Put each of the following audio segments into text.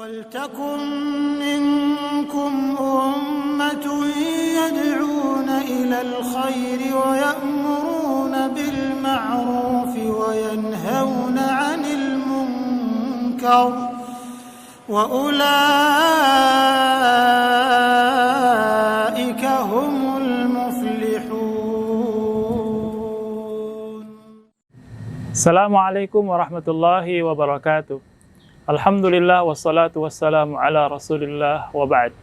وَلْتَكُنْ مِنْكُمْ أُمَّةٌ يَدْعُونَ إِلَى الْخَيْرِ وَيَأْمُرُونَ بِالْمَعْرُوفِ وَيَنْهَوْنَ عَنِ الْمُنْكَرِ وَأُولَئِكَ هُمُ الْمُفْلِحُونَ. Assalamualaikum warahmatullahi wabarakatuh. Alhamdulillah wassalatu wassalamu ala Rasulillah wa ba'd.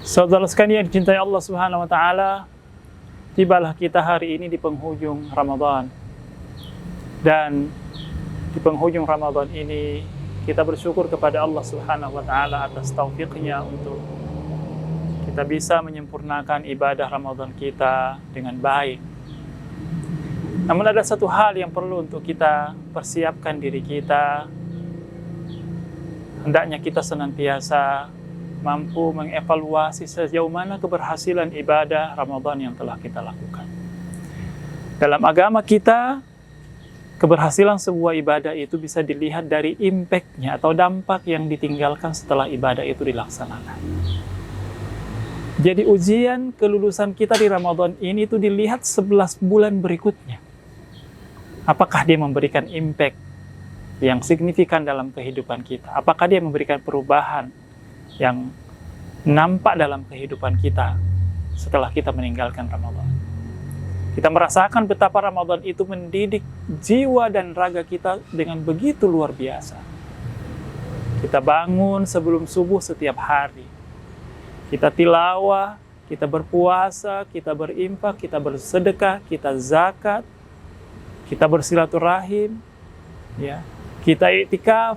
Saudara sekalian yang dicintai Allah Subhanahu wa taala, tibalah kita hari ini di penghujung Ramadan. Dan di penghujung Ramadan ini kita bersyukur kepada Allah Subhanahu wa taala atas taufiknya untuk kita bisa menyempurnakan ibadah Ramadan kita dengan baik. Namun ada satu hal yang perlu untuk kita persiapkan diri kita. Hendaknya kita senantiasa mampu mengevaluasi sejauh mana keberhasilan ibadah Ramadan yang telah kita lakukan. Dalam agama kita, keberhasilan sebuah ibadah itu bisa dilihat dari impact-nya atau dampak yang ditinggalkan setelah ibadah itu dilaksanakan. Jadi ujian kelulusan kita di Ramadan ini itu dilihat 11 bulan berikutnya. Apakah dia memberikan impact yang signifikan dalam kehidupan kita? Apakah dia memberikan perubahan yang nampak dalam kehidupan kita setelah kita meninggalkan Ramadan? Kita merasakan betapa Ramadan itu mendidik jiwa dan raga kita dengan begitu luar biasa. Kita bangun sebelum subuh setiap hari. Kita tilawah, kita berpuasa, kita berinfak, kita bersedekah, kita zakat, kita bersilaturahim, ya. Kita iktikaf,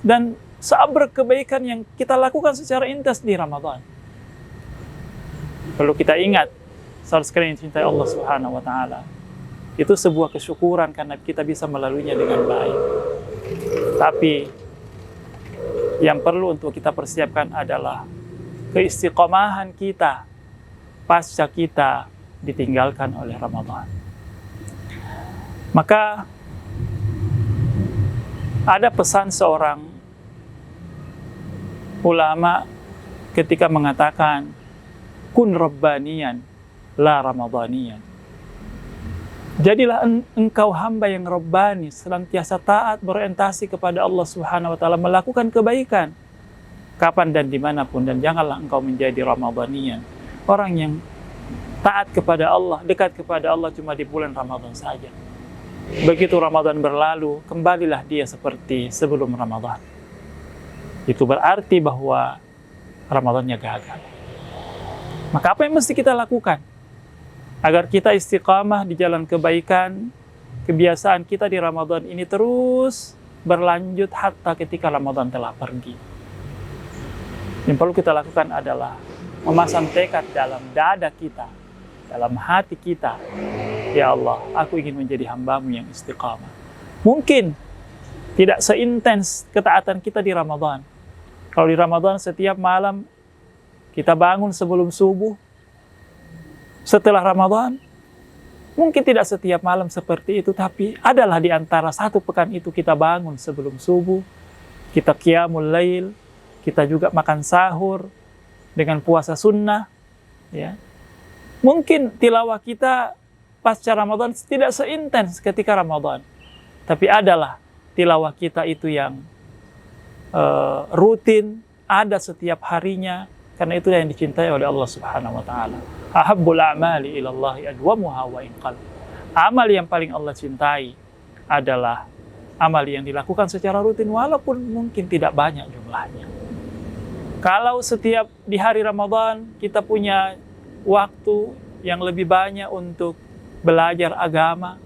dan sabar kebaikan yang kita lakukan secara intens di Ramadan. Perlu kita ingat, saudara sekalian yang dicintai Allah Subhanahu wa taala, itu sebuah kesyukuran karena kita bisa melaluinya dengan baik. Tapi yang perlu untuk kita persiapkan adalah keistiqomahan kita pasca kita ditinggalkan oleh Ramadan. Maka ada pesan seorang ulama ketika mengatakan, kun rabbaniyan la ramadaniyan. Jadilah engkau hamba yang rabbani, senantiasa taat, berorientasi kepada Allah Subhanahu wa taala, melakukan kebaikan kapan dan dimanapun, dan janganlah engkau menjadi ramadaniyan, orang yang taat kepada Allah, dekat kepada Allah cuma di bulan Ramadan saja. Begitu Ramadan berlalu, kembalilah dia seperti sebelum Ramadan. Itu berarti bahwa Ramadannya gagal. Maka apa yang mesti kita lakukan agar kita istiqamah di jalan kebaikan, kebiasaan kita di Ramadan ini terus berlanjut hatta ketika Ramadan telah pergi? Yang perlu kita lakukan adalah memasang tekad dalam dada kita, dalam hati kita, ya Allah, aku ingin menjadi hamba-Mu yang istiqamah. Mungkin tidak seintens ketaatan kita di Ramadan. Kalau di Ramadan setiap malam kita bangun sebelum subuh, setelah Ramadan mungkin tidak setiap malam seperti itu, tapi adalah di antara satu pekan itu kita bangun sebelum subuh, kita qiyamul lail, kita juga makan sahur dengan puasa sunnah, ya. Mungkin tilawah kita pasca Ramadan tidak seintens ketika Ramadan, tapi adalah tilawah kita itu yang rutin, ada setiap harinya, karena itu yang dicintai oleh Allah Subhanahu wa taala. Ahabbul a'mali ilallahi adwamuha wa in qall. Amal yang paling Allah cintai adalah amal yang dilakukan secara rutin walaupun mungkin tidak banyak jumlahnya. Kalau setiap di hari Ramadan kita punya waktu yang lebih banyak untuk belajar agama,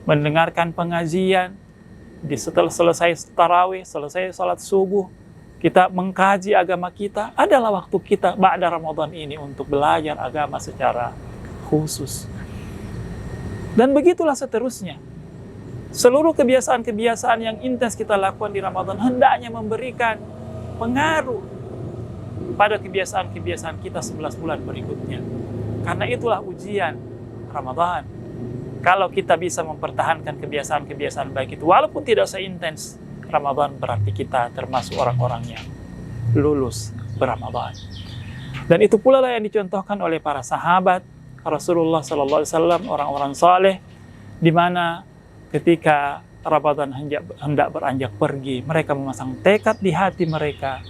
mendengarkan pengajian, setelah selesai tarawih, selesai salat subuh, kita mengkaji agama kita, adalah waktu kita ba'da Ramadan ini untuk belajar agama secara khusus. Dan begitulah seterusnya. Seluruh kebiasaan-kebiasaan yang intens kita lakukan di Ramadan hendaknya memberikan pengaruh pada kebiasaan-kebiasaan kita 11 bulan berikutnya. Karena itulah ujian Ramadan. Kalau kita bisa mempertahankan kebiasaan-kebiasaan baik itu, walaupun tidak seintens Ramadan berarti kita termasuk orang-orang yang lulus Ramadan. Dan itu pula lah yang dicontohkan oleh para sahabat Rasulullah SAW, orang-orang saleh, di mana ketika Ramadan hendak beranjak pergi, mereka memasang tekad di hati mereka,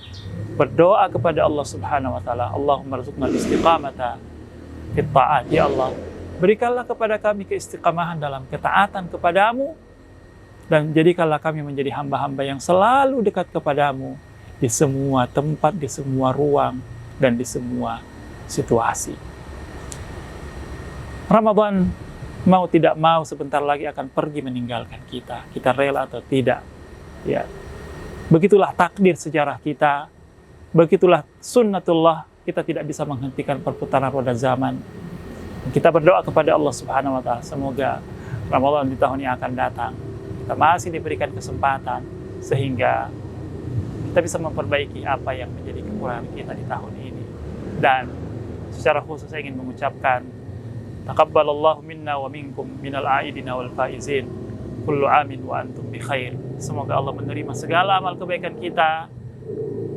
berdoa kepada Allah Subhanahu wa taala, Allahumma rzuqna istiqamata fit ta'at, ya Allah, berikanlah kepada kami keistiqamahan dalam ketaatan kepadamu, dan jadikanlah kami menjadi hamba-hamba yang selalu dekat kepadamu di semua tempat, di semua ruang, dan di semua situasi. Ramadan mau tidak mau sebentar lagi akan pergi meninggalkan kita. Kita rela atau tidak. Ya. Begitulah takdir sejarah kita. Begitulah sunnatullah. Kita tidak bisa menghentikan perputaran roda zaman. Kita berdoa kepada Allah Subhanahu wa taala, semoga Ramadan di tahun yang akan datang kita masih diberikan kesempatan sehingga kita bisa memperbaiki apa yang menjadi kekurangan kita di tahun ini. Dan secara khusus saya ingin mengucapkan taqabbalallahu minna wa minkum minal aidina wal faizin, kullu amin wa antum bi khair. Semoga Allah menerima segala amal kebaikan kita,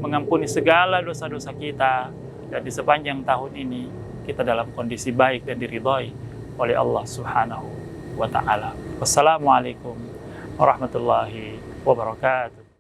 mengampuni segala dosa-dosa kita, dan di sepanjang tahun ini kita dalam kondisi baik dan diridhai oleh Allah Subhanahu wa taala. Wassalamualaikum warahmatullahi wabarakatuh.